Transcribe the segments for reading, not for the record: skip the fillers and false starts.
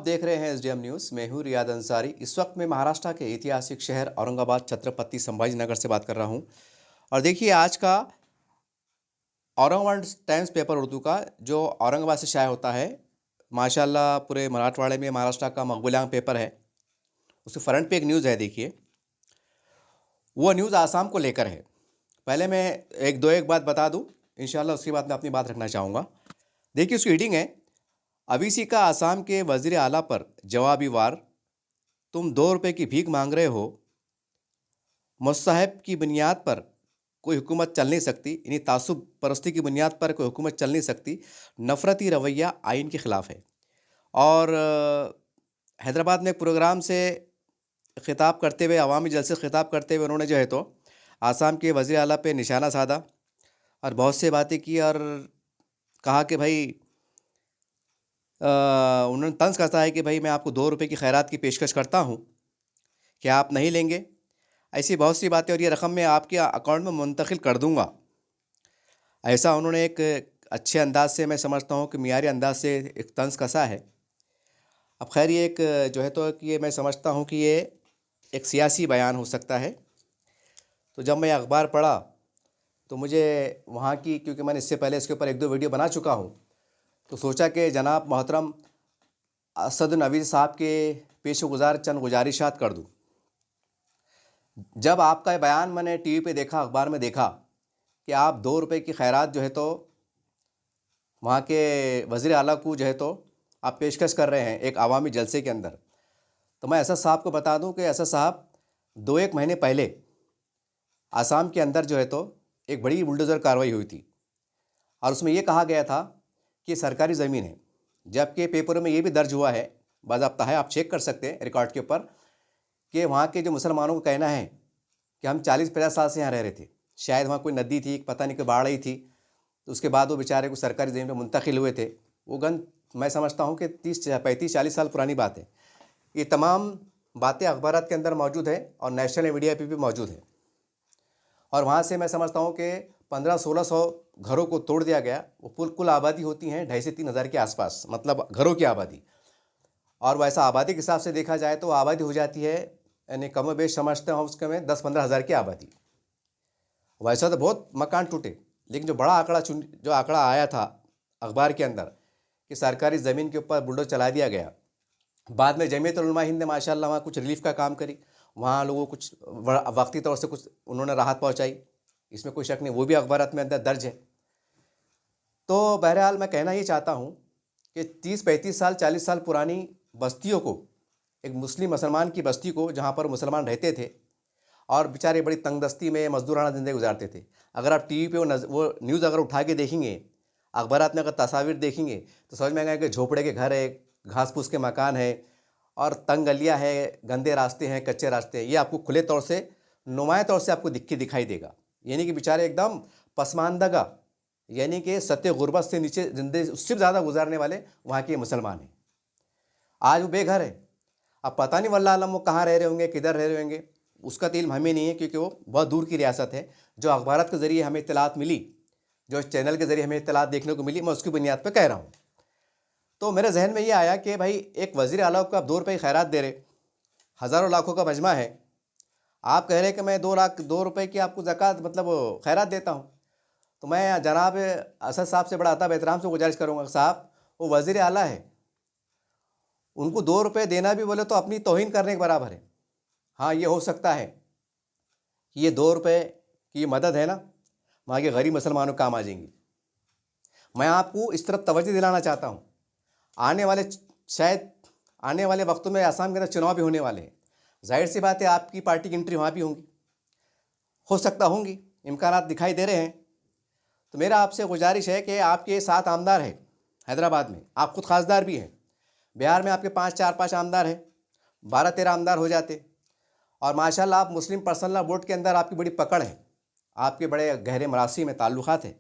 आप देख रहे हैं एसडीएम न्यूज़। मैं हूँ रियाद अंसारी। इस वक्त मैं महाराष्ट्र के ऐतिहासिक शहर औरंगाबाद छत्रपति संभाजी नगर से बात कर रहा हूँ। और देखिए आज का औरंगाबाद टाइम्स पेपर उर्दू का जो औरंगाबाद से शाया होता है, माशाल्लाह पूरे मराठवाड़े में महाराष्ट्र का मकबूल पेपर है। उसके फ्रंट पे एक न्यूज़ है, देखिए वो न्यूज़ आसाम को लेकर है। पहले मैं एक बात बता दूँ, इंशाल्लाह उसके बाद मैं अपनी बात रखना चाहूँगा। देखिए उसकी हीडिंग है, अवीसी का आसाम के वज़ीर आला पर जवाबी वार, तुम 2 रुपये की भीख मांग रहे हो। मज़हब की बुनियाद पर कोई हुकूमत चल नहीं सकती, यानी तासुब परस्ती की बुनियाद पर कोई हुकूमत चल नहीं सकती। नफ़रती रवैया आइन के ख़िलाफ़ है। और हैदराबाद में एक प्रोग्राम से ख़िताब करते हुए, अवामी जलसे से ख़िताब करते हुए उन्होंने जो है तो आसाम के वज़ीर आला पे निशाना साधा और बहुत सी बातें की और कहा कि भाई उन्होंने तंज़ कसा है कि भाई मैं आपको 2 रुपये की खैरात की पेशकश करता हूँ, क्या आप नहीं लेंगे? ऐसी बहुत सी बातें, और ये रकम मैं आपके अकाउंट में मुंतकिल कर दूँगा। ऐसा उन्होंने एक अच्छे अंदाज़ से, मैं समझता हूँ कि मियारी अंदाज़ से एक तंज़ कसा है। अब खैर ये एक जो है तो कि ये मैं समझता हूँ कि ये एक सियासी बयान हो सकता है। तो जब मैं अखबार पढ़ा तो मुझे वहाँ की, क्योंकि मैंने इससे पहले इसके ऊपर 1-2 वीडियो बना चुका हूँ, तो सोचा कि जनाब मोहतरम असद नवीद साहब के पेश गुज़ार चंद गुजारिशात कर दूँ। जब आपका बयान मैंने टीवी पे देखा, अखबार में देखा कि आप 2 रुपये की खैरात जो है तो वहाँ के वज़ीर आला को जो है तो आप पेशकश कर रहे हैं एक अवामी जलसे के अंदर, तो मैं असद साहब को बता दूं कि असद साहब 2-1 महीने पहले आसाम के अंदर जो है तो एक बड़ी बुलडोज़र कार्रवाई हुई थी और उसमें ये कहा गया था कि सरकारी ज़मीन है, जबकि पेपरों में ये भी दर्ज हुआ है, बाज़ाब्ता है, आप चेक कर सकते हैं रिकॉर्ड के ऊपर, कि वहाँ के जो मुसलमानों का कहना है कि हम 40-50 साल से यहाँ रह रहे थे। शायद वहाँ कोई नदी थी, पता नहीं कोई बाढ़ आई थी, तो उसके बाद वो बेचारे को सरकारी ज़मीन पर मुंतकिल हुए थे। वो गन मैं समझता हूँ कि 35-40 साल पुरानी बात है। ये तमाम बातें अखबारात के अंदर मौजूद है और नेशनल मीडिया पे भी मौजूद है। और वहाँ से मैं समझता हूँ कि 1500-1600 घरों को तोड़ दिया गया। वो कुल आबादी होती हैं 2,500 से 3,000 के आसपास, मतलब घरों की आबादी। और वैसा आबादी के हिसाब से देखा जाए तो आबादी हो जाती है, यानी कम बेश समझते हैं उसके में 10-15 हज़ार की आबादी। वैसा तो बहुत मकान टूटे, लेकिन जो बड़ा आंकड़ा आया था अखबार के अंदर कि सरकारी ज़मीन के ऊपर बुलडोज़र चला दिया गया। बाद में जमीयत उलमा हिंद ने माशाल्लाह वहाँ कुछ रिलीफ़ का काम करी, वहाँ लोगों को कुछ वक्ती तौर से कुछ उन्होंने राहत पहुँचाई, इसमें कोई शक नहीं, वो भी अखबारात में अंदर दर्ज है। तो बहरहाल मैं कहना ये चाहता हूँ कि 30-35 साल 40 साल पुरानी बस्तियों को, एक मुसलमान की बस्ती को जहाँ पर मुसलमान रहते थे और बेचारे बड़ी तंगदस्ती में मजदूराना ज़िंदगी गुजारते थे, अगर आप टीवी पे वो न्यूज़ अगर उठा के देखेंगे, अखबारात में अगर तस्वीर देखेंगे तो समझ में आएगा कि झोपड़े के घर है, घास फूस के मकान है और तंग गलियाँ है, गंदे रास्ते हैं, कच्चे रास्ते हैं। ये आपको खुले तौर से, नुमाया तौर से आपको दिखाई देगा। यानी कि बेचारे एकदम पसमानदगा, यानी कि सत्य गुर्बत से नीचे ज़िंदगी उससे ज़्यादा गुजारने वाले वहाँ के मुसलमान हैं। आज वो बेघर है। अब पता नहीं वल्लाह आलम वो कहाँ रह रहे होंगे, किधर रह रहे होंगे, उसका तो इल्म हमें नहीं है, क्योंकि वो बहुत दूर की रियासत है। जो अखबारात के ज़रिए हमें इत्तलात मिली, जो चैनल के ज़रिए हमें इत्तलात देखने को मिली, मैं उसकी बुनियाद पर कह रहा हूँ। तो मेरे जहन में ये आया कि भाई एक वज़ीर आला को आप 2 रुपये की खैरात दे रहे, हज़ारों लाखों का मजमा है, आप कह रहे कि मैं 2 रुपये की आपको ज़कात मतलब खैरात देता हूँ। तो मैं जनाब असद साहब से बड़ा अदब एहतराम से गुजारिश करूँगा, साहब वो वज़ीर आला है, उनको 2 रुपये देना भी बोले तो अपनी तौहीन करने के बराबर है। हाँ, ये हो सकता है कि ये 2 रुपये की मदद है ना, वहाँ के गरीब मुसलमानों काम आ जाएंगी। मैं आपको इस तरफ तवज्जो दिलाना चाहता हूँ, शायद आने वाले वक्तों में आसाम के अंदर चुनाव भी होने वाले हैं। जाहिर सी बात है आपकी पार्टी की एंट्री वहाँ भी होंगी, हो सकता होंगी, इम्कानात दिखाई दे रहे हैं। तो मेरा आपसे गुजारिश है कि आपके 7 आमदार हैं हैदराबाद में, आप खुद खासदार भी हैं। बिहार में आपके 4-5 आमदार हैं, 12-13 आमदार हो जाते। और माशाल्लाह आप मुस्लिम पर्सनल लॉ बोर्ड के अंदर आपकी बड़ी पकड़ है, आपके बड़े गहरे मरासी में ताल्लुकात हैं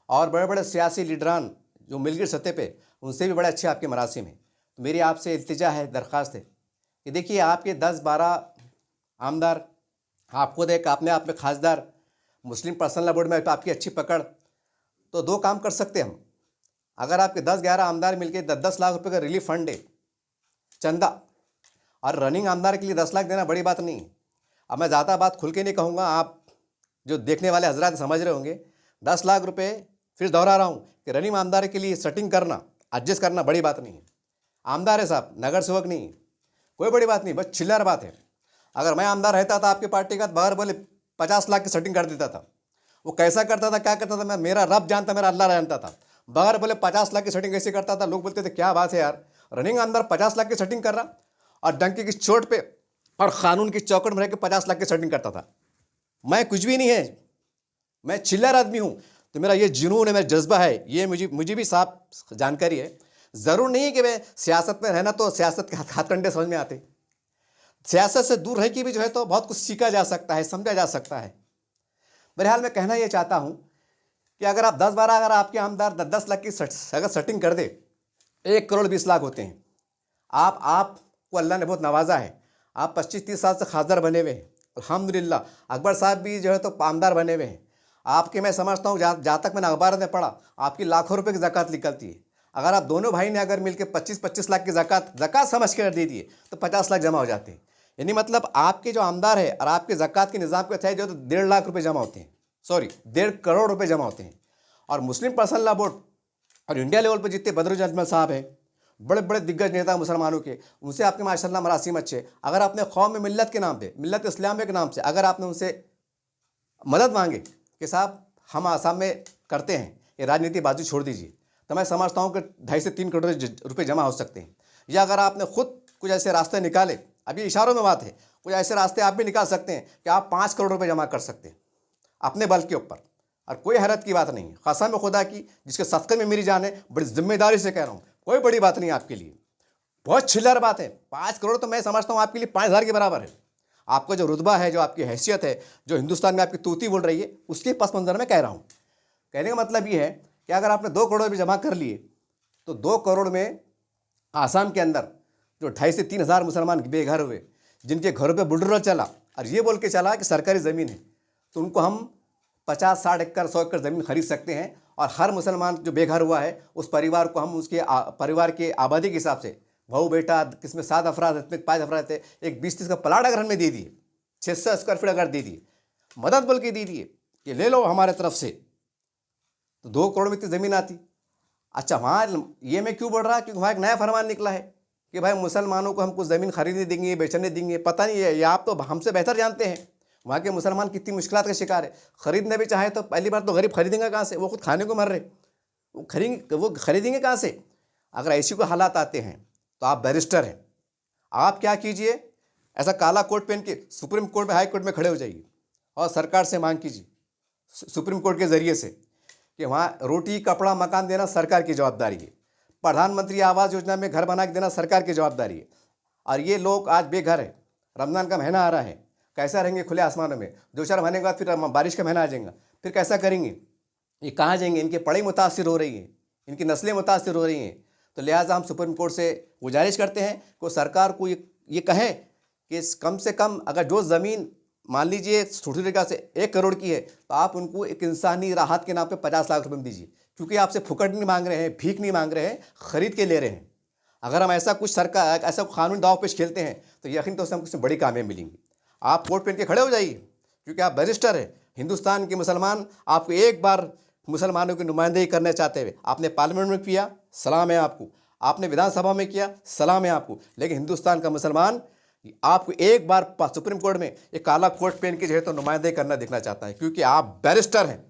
और बड़े बड़े सियासी लीडरान जो मिलकर सतह पे, उनसे भी बड़े अच्छे आपके मरासिम हैं। तो मेरी आपसे इल्तिजा है, दरख्वास्त है कि देखिए आपके 10-12 आमदार, आप खुद एक अपने आप में खासदार, मुस्लिम पर्सनल लॉ बोर्ड में आपकी अच्छी पकड़, तो 2 काम कर सकते हम। अगर आपके 10-11 आमदार मिलकर 10-10 लाख रुपए का रिलीफ फंड है, चंदा। और रनिंग आमदार के लिए 10 लाख देना बड़ी बात नहीं है। अब मैं ज़्यादा बात खुल के नहीं कहूँगा, आप जो देखने वाले हजरात समझ रहे होंगे। 10 लाख रुपए, फिर दोहरा रहा हूँ कि रनिंग आमदार के लिए सेटिंग करना, एडजस्ट करना बड़ी बात नहीं है। आमदार है साहब, नगर सेवक नहीं है, कोई बड़ी बात नहीं, बस चिल्लर बात है। अगर मैं आमदार रहता था आपकी पार्टी का, बगैर बोले 50 लाख की सेटिंग कर देता था। वो कैसा करता था, क्या करता था, मैं मेरा रब जानता, मेरा अल्लाह जानता था। बगैर बोले 50 लाख की सेटिंग कैसे करता था। लोग बोलते थे क्या बात है यार, रनिंग आमदार 50 लाख की सेटिंग कर रहा, और डंकी की चोट पे और कानून की चौकट में रह के 50 लाख की सेटिंग करता था। मैं कुछ भी नहीं है, मैं चिल्लर आदमी हूँ। तो मेरा ये जुनून है, मेरा जज्बा है, ये मुझे भी साफ जानकारी है। ज़रूर नहीं है कि मैं सियासत में रहना तो सियासत के हथकंडे समझ में आते। सियासत से दूर रह के भी जो है तो बहुत कुछ सीखा जा सकता है, समझा जा सकता है। बहरहाल मैं कहना ये चाहता हूँ कि अगर आप 10-12 अगर आपके आमदार 10 लाख की अगर सेटिंग कर दे, 1 करोड़ 20 लाख होते हैं। आपको अल्लाह ने बहुत नवाजा है, आप 25-30 साल से खासदार बने हुए हैं अल्हम्दुलिल्लाह। अकबर साहब भी जो है तो आमदार बने हुए हैं। आपके मैं समझता हूँ, जहाँ तक मैंने अखबार में पढ़ा, आपकी लाखों रुपए की ज़कात निकलती है। अगर आप दोनों भाई ने अगर मिलकर 25-25 लाख की ज़कात समझ कर दे दिए तो 50 लाख जमा हो जाते हैं। यानी मतलब आपके जो आमदार है और आपके ज़कात के निज़ाम के तहत जो तो 1.5 लाख रुपये जमा होते हैं, सॉरी 1.5 करोड़ रुपये जमा होते हैं। और मुस्लिम पर्सनल लॉ बोर्ड और इंडिया लेवल पर जितने बदरुद्दीन अजमल साहब हैं, बड़े बड़े दिग्गज नेता मुसलमानों के, उनसे आपके माशाल्लाह मरासीम अच्छे। अगर आपने कौम में मिल्लत के नाम पे, मिल्लत इस्लाम के नाम से अगर आपने उनसे मदद मांगे कि साहब हम आसाम में करते हैं, ये राजनीति बाजू छोड़ दीजिए, तो मैं समझता हूँ कि 2.5 से 3 करोड़ रुपये जमा हो सकते हैं। या अगर आपने खुद कुछ ऐसे रास्ते निकाले, अभी इशारों में बात है, कुछ ऐसे रास्ते आप भी निकाल सकते हैं कि आप 5 करोड़ रुपये जमा कर सकते हैं अपने बल के ऊपर, और कोई हैरत की बात नहीं है। कसम खुदा की, जिसके सदक़े में मेरी जान है, बड़ी जिम्मेदारी से कह रहा हूँ, कोई बड़ी बात नहीं आपके लिए, बहुत चिल्लर बात है। 5 करोड़ तो मैं समझता हूँ आपके लिए 5,000 के बराबर है। आपका जो रुतबा है, जो आपकी हैसियत है, जो हिंदुस्तान में आपकी तूती बोल रही है, उसके पस मंज़र में कह रहा हूँ। कहने का मतलब ये है कि अगर आपने 2 करोड़ भी जमा कर लिए तो 2 करोड़ में आसाम के अंदर जो 2,500 से 3,000 मुसलमान बेघर हुए, जिनके घरों पे बुलडोजर चला और ये बोल के चला कि सरकारी ज़मीन है, तो उनको हम 50-60 एकड़ 100 एकड़ ज़मीन खरीद सकते हैं। और हर मुसलमान जो बेघर हुआ है, उस परिवार को हम उसके परिवार के आबादी के हिसाब से, बहू बेटा किसमें 7 अफराद, इसमें 5 अफराद थे, एक 20-30 का प्लाट अगर हमें दे दिए, 600 स्क्वायर फीट अगर दे दिए, मदद बोल के दे दिए कि ले लो हमारे तरफ से, तो 2 करोड़ में इतनी ज़मीन आती। अच्छा, वहाँ ये मैं क्यों बोल रहा, क्योंकि वहाँ एक नया फरमान निकला है कि भाई मुसलमानों को हम कुछ ज़मीन खरीदने देंगे, बेचने देंगे। पता नहीं है, ये आप तो हमसे बेहतर जानते हैं वहाँ के मुसलमान कितनी मुश्किलात का शिकार है। ख़रीदने भी चाहे तो पहली बार तो गरीब खरीदेंगे कहाँ से, वो खुद खाने को मर रहे, वो खरीदेंगे कहाँ से। अगर ऐसी कोई हालात आते हैं तो आप बैरिस्टर हैं, आप क्या कीजिए, ऐसा काला कोट पहन के सुप्रीम कोर्ट में, हाई कोर्ट में खड़े हो जाइए और सरकार से मांग कीजिए, सुप्रीम कोर्ट के ज़रिए से, कि वहाँ रोटी कपड़ा मकान देना सरकार की जवाबदारी है, प्रधानमंत्री आवास योजना में घर बना के देना सरकार की जवाबदारी है। और ये लोग आज बेघर है, रमज़ान का महीना आ रहा है, कैसा रहेंगे खुले आसमानों में? 2-4 महीने के बाद फिर बारिश का महीना आ जाएगा, फिर कैसा करेंगे? ये कहाँ जाएंगे? इनकी पढ़ाई मुतासिर हो रही है, इनकी नस्लें मुतासिर हो रही हैं। तो लिहाजा हम सुप्रीम कोर्ट से गुजारिश करते हैं कि सरकार को ये कहे कि कम से कम अगर जो ज़मीन मान लीजिए छोटी तरीक़ा से 1 करोड़ की है, तो आप उनको एक इंसानी राहत के नाम पे 50 लाख रुपये में दीजिए, क्योंकि आपसे फुकट नहीं मांग रहे हैं, भीख नहीं मांग रहे हैं, ख़रीद के ले रहे हैं। अगर हम ऐसा कुछ सरकार ऐसा कानून दाव पेश खेलते हैं तो यकीन तो हमको बड़ी कामयाबी मिलेंगी। आप कोर्ट पहन के खड़े हो जाइए, क्योंकि आप बैरिस्टर हैं। हिंदुस्तान के मुसलमान आपको एक बार मुसलमानों की नुमाइंदगी करना चाहते हुए, आपने पार्लियामेंट में किया, सलाम है आपको, आपने विधानसभा में किया, सलाम है आपको, लेकिन हिंदुस्तान का मुसलमान आपको एक बार सुप्रीम कोर्ट में एक काला कोट पहन के जो है तो नुमाइंदगी करना देखना चाहता है, क्योंकि आप बैरिस्टर हैं।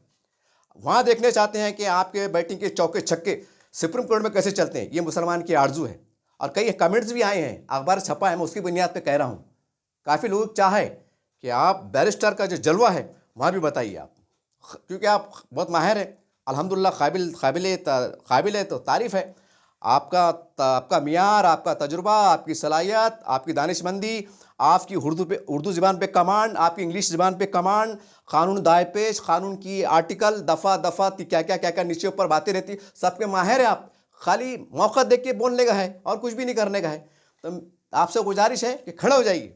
वहाँ देखने चाहते हैं कि आपके बैटिंग के चौके छक्के सुप्रीम कोर्ट में कैसे चलते हैं। ये मुसलमान की आरजू है। और कई कमेंट्स भी आए हैं, अखबार छपा है, मैं उसकी बुनियाद पर कह रहा हूँ। काफ़ी लोग चाहे कि आप बैरिस्टर का जो जलवा है वहाँ भी बताइए आप, क्योंकि आप बहुत माहिर हैं अल्हम्दुलिल्लाह, काबिल है तो तारीफ़ है। आपका मियार, आपका तजुर्बा, आपकी सलाहियत, आपकी दानिशमंदी, आपकी उर्दू ज़बान पे कमांड, आपकी इंग्लिश ज़बान पे कमांड, कानून दाए पेश, कानून की आर्टिकल दफ़ा क्या नीचे ऊपर बातें रहती, सबके माहिर है आप। खाली मौका देख के बोलने का है और कुछ भी नहीं करने का है। तो आपसे गुजारिश है कि खड़े हो जाइए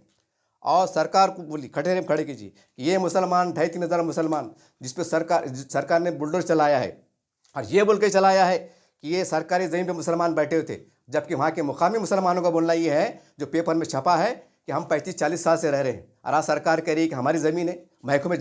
और सरकार को बोली खड़े कीजिए कि ये मुसलमान 2,500-3 हज़ार मुसलमान जिस पे सरकार ने बुलडोजर चलाया है, और ये बोल के चलाया है कि ये सरकारी ज़मीन पे मुसलमान बैठे हुए थे, जबकि वहाँ के मुकामी मुसलमानों का बोलना ये है, जो पेपर में छपा है, कि हम 35-40 साल से रह रहे हैं और आज सरकार कह रही है कि हमारी ज़मीन है, महकमे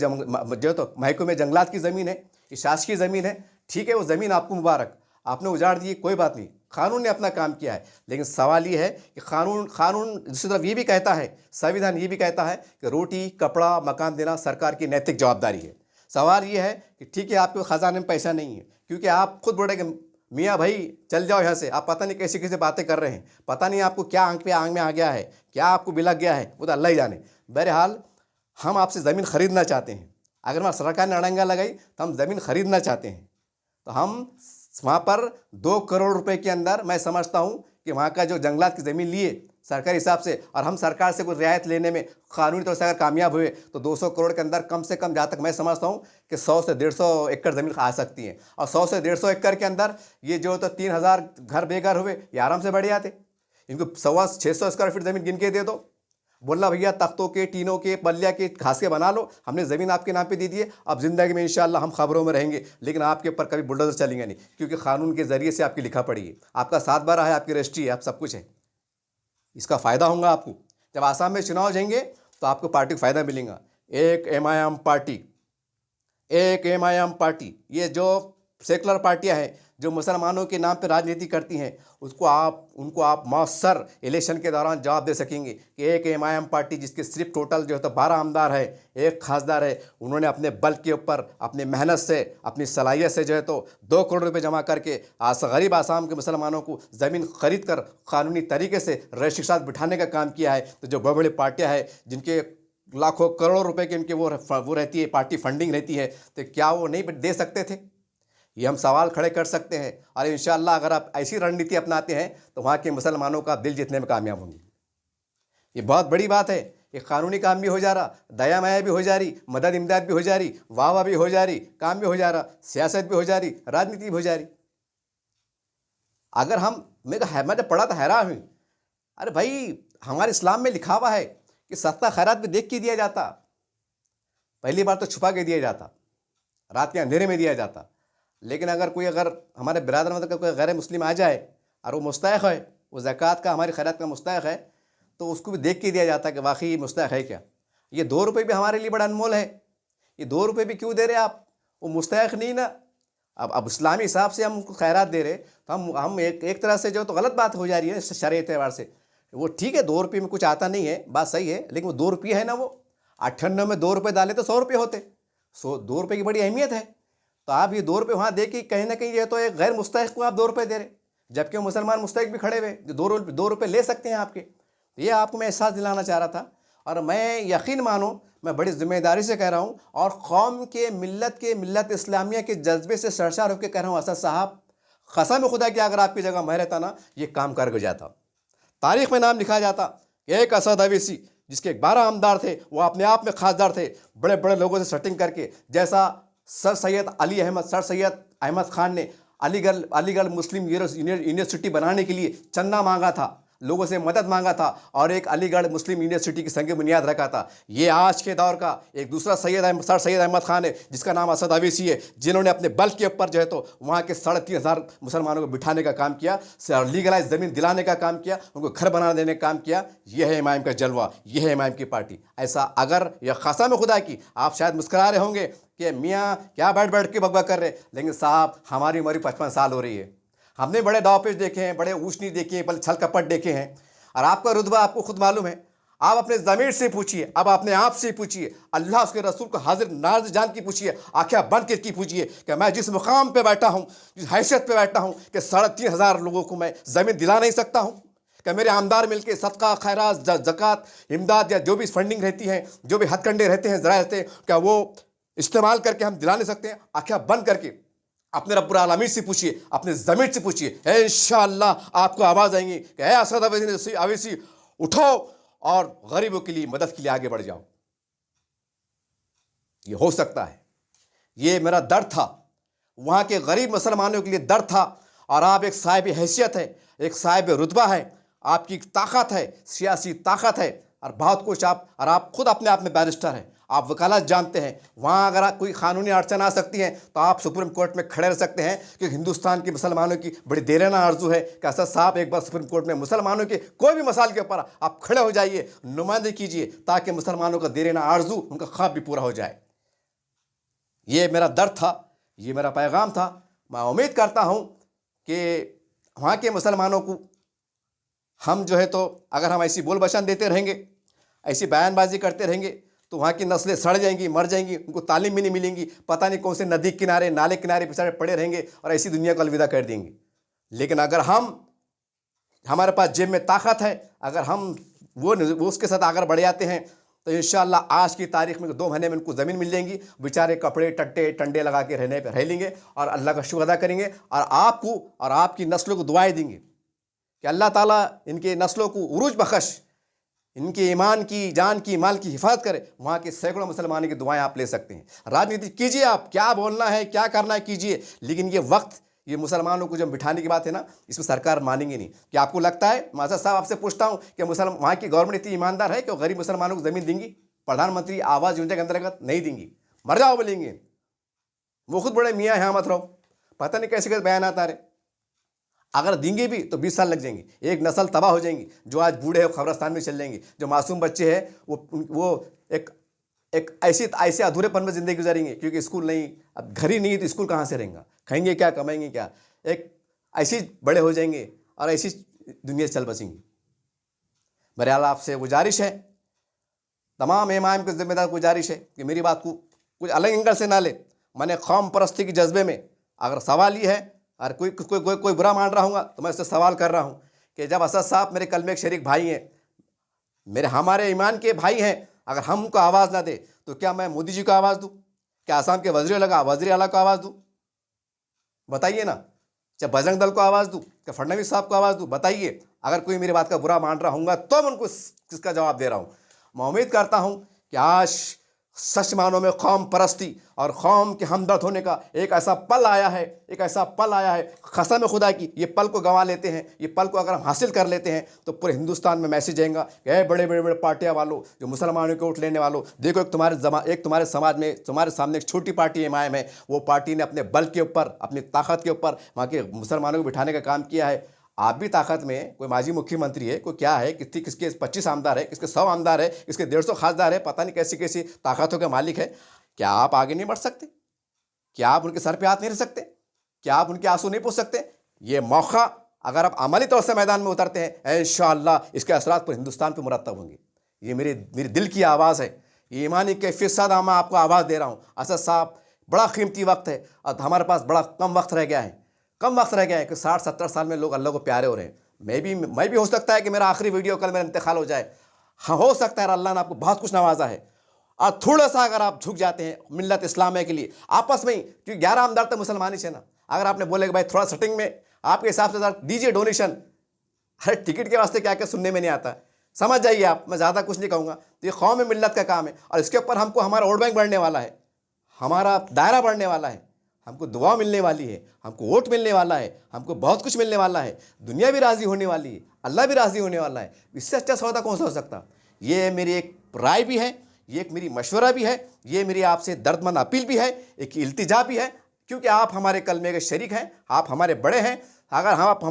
जंगलात की ज़मीन है, ये शासकीय ज़मीन है। ठीक है, वो ज़मीन आपको मुबारक, आपने उजाड़ दी, कोई बात नहीं, कानून ने अपना काम किया है। लेकिन सवाल ये है कि कानून दूसरी तरफ ये भी कहता है, संविधान ये भी कहता है कि रोटी कपड़ा मकान देना सरकार की नैतिक जवाबदारी है। सवाल ये है कि ठीक है, आपके ख़जाने में पैसा नहीं है, क्योंकि आप खुद बोले कि मियाँ भाई चल जाओ यहाँ से, आप पता नहीं कैसी कैसी बातें कर रहे हैं, पता नहीं आपको क्या आंख में आ गया है, क्या आपको बिलक गया है, वो तो अल्लाह ही जाने। बहरहाल हम आपसे ज़मीन ख़रीदना चाहते हैं। अगर वहाँ सरकार ने अड़ंगा लगाई तो हम ज़मीन ख़रीदना चाहते हैं, तो हम वहाँ पर 2 करोड़ रुपए के अंदर, मैं समझता हूँ कि वहाँ का जो जंगलात की ज़मीन लिए सरकारी हिसाब से, और हम सरकार से कोई रियायत लेने में कानूनी तौर से अगर कामयाब हुए तो 200 करोड़ के अंदर कम से कम, जहाँ तक मैं समझता हूँ कि 100 से 150 एकड़ ज़मीन आ सकती है। और 100 से 150 एकड़ के अंदर ये जो तो 3000 घर बेघर हुए, ये आराम से बढ़ जाते। इनको 600 स्क्वायर फीट ज़मीन गिन के दे दो, बोलना भैया तख्तों के, टीनों के, पल्लिया के, घास के बना लो, हमने ज़मीन आपके नाम पे दे दी है, अब ज़िंदगी में इंशाअल्लाह हम खबरों में रहेंगे, लेकिन आपके ऊपर कभी बुलडोज़र चलेंगे नहीं, क्योंकि कानून के ज़रिए से आपकी लिखा पड़ी है, आपका 7 बारह है, आपकी रजिस्ट्री है, आप सब कुछ है। इसका फ़ायदा होगा आपको। जब आसाम में चुनाव जाएंगे तो आपको पार्टी को फ़ायदा मिलेगा। एक MIM पार्टी, ये जो सेकुलर पार्टियां हैं जो मुसलमानों के नाम पर राजनीति करती हैं, उनको आप मौसर इलेक्शन के दौरान जवाब दे सकेंगे कि एक MIM पार्टी, जिसके सिर्फ टोटल जो है तो 12 आमदार है, एक खासदार है, उन्होंने अपने बल के ऊपर, अपनी मेहनत से, अपनी सलाहियत से जो है तो 2 करोड़ रुपए जमा करके गरीब आसाम के मुसलमानों को ज़मीन खरीद कर कानूनी तरीके से रजिस्ट्री के साथ बिठाने का काम किया है। तो जो बड़ी बड़ी पार्टियाँ हैं जिनके लाखों करोड़ों रुपए की उनके वो रहती है, पार्टी फंडिंग रहती है, तो क्या वो नहीं दे सकते थे? ये हम सवाल खड़े कर सकते हैं। और इंशाअल्लाह अगर आप ऐसी रणनीति अपनाते हैं तो वहाँ के मुसलमानों का दिल जीतने में कामयाब होंगे। ये बहुत बड़ी बात है। ये कानूनी काम भी हो जा रहा, दया माया भी हो जा रही, मदद इमदाद भी हो जा रही, वाह भी हो जा रही, काम भी हो जा रहा, सियासत भी हो जा रही, राजनीति भी हो जा रही। अगर मैंने पढ़ा था, हैरान हुई, अरे भाई हमारे इस्लाम में लिखा हुआ है कि सस्ता खैरात भी देख के दिया जाता। पहली बार तो छुपा के दिया जाता, रात के अंधेरे में दिया जाता। लेकिन अगर हमारे बिरादर में कोई गैर मुस्लिम आ जाए और वो मुस्तहिक़ है, वो ज़कात का, हमारी खैरात का मुस्तहिक़ है, तो उसको भी देख के दिया जाता कि वाकई मुस्तहिक़ है क्या। ये 2 रुपये भी हमारे लिए बड़ा अनमोल है। ये 2 रुपये भी क्यों दे रहे आप? वो मुस्तहिक़ नहीं ना। अब इस्लामी हिसाब से हम उनको खैरात दे रहे, तो हम एक तरह से जो तो गलत बात हो जा रही है शरई एतबार से। वो ठीक है, 2 रुपये में कुछ आता नहीं है, बात सही है, लेकिन वो 2 रुपये है ना। वो 98 में 2 रुपये डाले तो 100 रुपये होते। 2 रुपये की बड़ी अहमियत है। तो आप ये 2 रुपये वहाँ दे के कहीं ना कहीं ये तो एक गैर मुस्तहिक़ को आप 2 रुपये दे रहे, जबकि वो मुसलमान मुस्तहिक़ भी खड़े हुए जो 2 रुपये ले सकते हैं आपके। ये आपको मैं एहसास दिलाना चाह रहा था। और मैं यकीन मानो, मैं बड़ी ज़िम्मेदारी से कह रहा हूँ और कौम के, मिल्लत इस्लामिया के जज्बे से सरशार होकर कह रहा हूँ, असद साहब कसम खुदा की अगर आपकी जगह मैं रहता ना, ये काम कर जाता। तारीख़ में नाम लिखा जाता कि एक असद अवैसी, जिसके 12 आमदार थे, वो अपने आप में खासदार थे, बड़े बड़े लोगों से सेटिंग करके, जैसा सर सैयद अहमद खान ने अलीगढ़ मुस्लिम यूनिवर्सिटी बनाने के लिए चंदा मांगा था, लोगों से मदद मांगा था और एक अलीगढ़ मुस्लिम यूनिवर्सिटी की संग बुनियाद रखा था। ये आज के दौर का एक दूसरा सर सैयद अहमद खान है, जिसका नाम असद अवैसी है, जिन्होंने अपने बल के ऊपर जो है तो वहाँ के 3,500 मुसलमानों को बिठाने का काम किया, लीगलाइज ज़मीन दिलाने का काम किया, उनको घर बना देने का काम किया। यह है इमाम का जलवा, यह है इमाम की पार्टी। ऐसा अगर यह कसम खुदा की, आप शायद मुस्कुरा रहे होंगे कि मियाँ क्या बैठ के बकबक कर रहे, लेकिन साहब हमारी उम्र 55 साल हो रही है। हमने बड़े दावपेच देखे हैं, बड़े ऊँच नीच देखे हैं, बड़े छल कपट देखे हैं, और आपका रुतबा आपको खुद मालूम है। आप अपने ज़मीर से पूछिए, अब अपने आप से पूछिए, अल्लाह उसके रसूल को हाजिर नाज़िर जान की पूछिए, आँखें बंद करके पूछिए कि मैं जिस मुकाम पे बैठा हूँ, जिस हैसियत पे बैठा हूँ कि 3,500 लोगों को मैं ज़मीन दिला नहीं सकता हूँ? क्या मेरे आमदार मिलके सदका, खैरात, ज़कात, इमदाद या जो भी फंडिंग रहती है, जो भी हथकंडे रहते हैं, ज़राए रहते हैं, क्या वो इस्तेमाल करके हम दिला नहीं सकते हैं? आँखें बंद करके अपने रब्बुल आलमीन से पूछिए, अपने ज़मीर से पूछिए, इंशाअल्लाह आपको आवाज़ आएंगी कि ऐ असद अवैसी, उठो और गरीबों के लिए, मदद के लिए आगे बढ़ जाओ। ये हो सकता है। ये मेरा दर्द था, वहाँ के गरीब मुसलमानों के लिए दर्द था। और आप एक साहिब हैसियत है, एक साहिब रुतबा है, आपकी ताकत है, सियासी ताकत है, और बहुत कुछ आप खुद अपने आप में बैरिस्टर हैं। आप वकालत जानते हैं, वहाँ अगर कोई कानूनी अड़चन आ सकती है तो आप सुप्रीम कोर्ट में खड़े रह सकते हैं, क्योंकि हिंदुस्तान के मुसलमानों की बड़ी देराना आरजू है कि असद साहब एक बार सुप्रीम कोर्ट में मुसलमानों के कोई भी मसाइल के ऊपर आप खड़े हो जाइए, नुमाइंदगी कीजिए, ताकि मुसलमानों का देराना आरजू, उनका ख्वाब भी पूरा हो जाए। ये मेरा दर्द था, ये मेरा पैगाम था। मैं उम्मीद करता हूँ कि वहाँ के मुसलमानों को हम जो है तो अगर हम ऐसी बोल बचन देते रहेंगे, ऐसी बयानबाजी करते रहेंगे, तो वहाँ की नस्लें सड़ जाएंगी, मर जाएंगी, उनको तालीम भी नहीं मिलेंगी, पता नहीं कौन से नदी किनारे नाले किनारे बेचारे पड़े रहेंगे और ऐसी दुनिया को अलविदा कर देंगे। लेकिन अगर हमारे पास जेब में ताकत है, अगर हम वो उसके साथ आगे बढ़ जाते हैं, तो इंशाअल्लाह आज की तारीख में 2 महीने में उनको ज़मीन मिल जाएंगी, बेचारे कपड़े टट्टे टंडे लगा के रहने पर रह लेंगे और अल्लाह का शुक्र अदा करेंगे और आपको और आपकी नस्लों को दुआएं देंगे कि अल्लाह ताला इनके नस्लों को उरूज बख्श, इनके ईमान की, जान की, माल की हिफाजत करे। वहाँ के सैकड़ों मुसलमानों की दुआएं आप ले सकते हैं। राजनीति कीजिए, आप क्या बोलना है क्या करना है कीजिए, लेकिन ये वक्त, ये मुसलमानों को जब बिठाने की बात है ना, इसमें सरकार मानेंगे नहीं। क्या आपको लगता है, माज़ा साहब आपसे पूछता हूँ कि वहाँ की गवर्नमेंट इतनी ईमानदार है कि गरीब मुसलमानों को ज़मीन देंगी? प्रधानमंत्री आवास योजना के अंतर्गत नहीं देंगी, मर जाओ बोलेंगे। वो खुद बड़े मियाँ हैं, मत रहो, पता नहीं कैसे कैसे बयान आता रहे। अगर देंगे भी तो 20 साल लग जाएंगे, एक नस्ल तबाह हो जाएंगी। जो आज बूढ़े हैं खबरस्तान में चल जाएंगे, जो मासूम बच्चे हैं वो एक ऐसे अधूरेपन में ज़िंदगी गुजारेंगे, क्योंकि स्कूल नहीं, अब घर ही नहीं तो स्कूल कहाँ से रहेंगे, खाएंगे क्या, कमाएंगे क्या। एक ऐसे बड़े हो जाएंगे और ऐसी दुनिया से चल बसेंगी। बहरहाल आपसे गुजारिश है, तमाम इमाम के ज़िम्मेदार गुजारिश है कि मेरी बात को कुछ अलग एंगल से ना ले। मैंने कौम परस्ती के जज्बे में अगर सवाल ये है, और कोई बुरा मान रहा हूँ तो मैं इससे सवाल कर रहा हूँ कि जब असद साहब मेरे कलमे के शरीक भाई हैं, हमारे ईमान के भाई हैं, अगर हम उनको आवाज़ ना दे तो क्या मैं मोदी जी को आवाज़ दूँ? क्या आसाम के वज़ीर आला को आवाज़ दूँ? बताइए ना। चाहे बजरंग दल को आवाज़ दूँ, क्या फडणवीस साहब को आवाज़ दूँ? बताइए। अगर कोई मेरी बात का बुरा मान रहा हूँ तो मैं उनको किसका जवाब दे रहा हूँ। मैं उम्मीद करता हूँ कि आज सच मानों में कौम परस्ती और कौम के हमदर्द होने का एक ऐसा पल आया है, कसम खुदा की, ये पल को गंवा लेते हैं, ये पल को अगर हम हासिल कर लेते हैं तो पूरे हिंदुस्तान में मैसेज आएगा कि बड़े पार्टियां वालों, जो मुसलमानों के वोट लेने वालों, देखो एक तुम्हारे समाज में, तुम्हारे सामने एक छोटी पार्टी इमाम है, वो पार्टी ने अपने बल के ऊपर, अपनी ताकत के ऊपर वहाँ के मुसलमानों को बिठाने का काम किया है। आप भी ताकत में, कोई माजी मुख्यमंत्री है, कोई क्या है, किसके 25 आमदार है, किसके 100 आमदार है, किसके 150 खासदार है, पता नहीं कैसी कैसी ताकतों के मालिक है। क्या आप आगे नहीं बढ़ सकते? क्या आप उनके सर पे हाथ नहीं रख सकते? क्या आप उनके आंसू नहीं पूछ सकते? ये मौका अगर आप अमली तौर से मैदान में उतरते हैं, इंशाअल्लाह इसके असरात पूरे हिंदुस्तान पर मुरतब होंगे। ये मेरे दिल की आवाज़ है, ये ईमानी कैफियत साथ मैं आपको आवाज़ दे रहा हूँ। असद साहब, बड़ा कीमती वक्त है और हमारे पास बड़ा कम वक्त रह गया है कि 60-70 साल में लोग अल्लाह को प्यारे हो रहे हैं। मैं भी हो सकता है कि मेरा आखिरी वीडियो कल मेरा इंतकाल हो जाए। हाँ, हो सकता है अल्लाह ने आपको बहुत कुछ नवाजा है और थोड़ा सा अगर आप झुक जाते हैं मिल्लत इस्लाम के लिए आपस में ही, क्योंकि 11 आमदार तो मुसलमान ही है ना। अगर आपने बोले कि भाई थोड़ा सेटिंग में आपके हिसाब से दीजिए डोनेशन, हर टिकट के वास्ते क्या क्या सुनने में नहीं आता, समझ जाइए आप। मैं ज़्यादा कुछ नहीं कहूँगा। तो ये कौम मिल्लत का काम है और इसके ऊपर हमको हमारा वोट बैंक बढ़ने वाला है, हमारा दायरा बढ़ने वाला है, हमको दुआ मिलने वाली है, हमको वोट मिलने वाला है, हमको बहुत कुछ मिलने वाला है, दुनिया भी राज़ी होने वाली है, अल्लाह भी राज़ी होने वाला है। इससे अच्छा सौदा कौन सा हो सकता। ये मेरी एक राय भी है, ये एक मेरी मशवरा भी है, ये मेरी आपसे दर्दमंद अपील भी है, एक इल्तिजा भी है, क्योंकि आप हमारे कलमे के शरीक हैं, आप हमारे बड़े हैं। अगर हम आप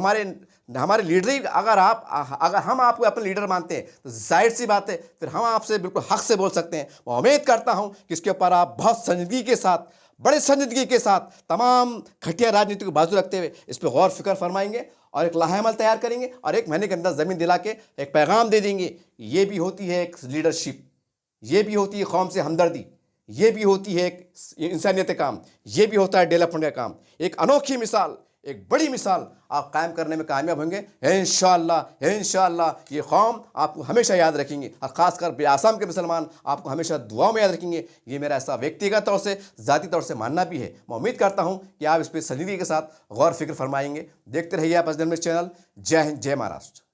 हमारे लीडर ही अगर हम आपको अपने लीडर मानते हैं तो जाहिर सी बात है फिर हम आपसे बिल्कुल हक से बोल सकते हैं। मैं उम्मीद करता हूँ कि इसके ऊपर आप बहुत संजीदगी के साथ, बड़े संजीदगी के साथ, तमाम घटिया राजनीति को बाजू रखते हुए इस पर गौर फिक्र फरमाएंगे और एक लाहेअमल तैयार करेंगे और 1 महीने के अंदर ज़मीन दिला के एक पैगाम दे देंगे। ये भी होती है एक लीडरशिप, ये भी होती है कौम से हमदर्दी, ये भी होती है एक इंसानियत काम, ये भी होता है डेवलपमेंट का काम। एक अनोखी मिसाल, एक बड़ी मिसाल आप कायम करने में कामयाब होंगे इंशाअल्लाह। इंशाअल्लाह ये कौम आपको हमेशा याद रखेंगे और ख़ासकर आसाम के मुसलमान आपको हमेशा दुआओं में याद रखेंगे। ये मेरा ऐसा व्यक्तिगत तौर से, ज़ाती तौर से मानना भी है। मैं उम्मीद करता हूँ कि आप इस पर संजीदगी के साथ गौर फिक्र फरमाएंगे। देखते रहिए आप अजनल चैनल। जय हिंद, जय महाराष्ट्र।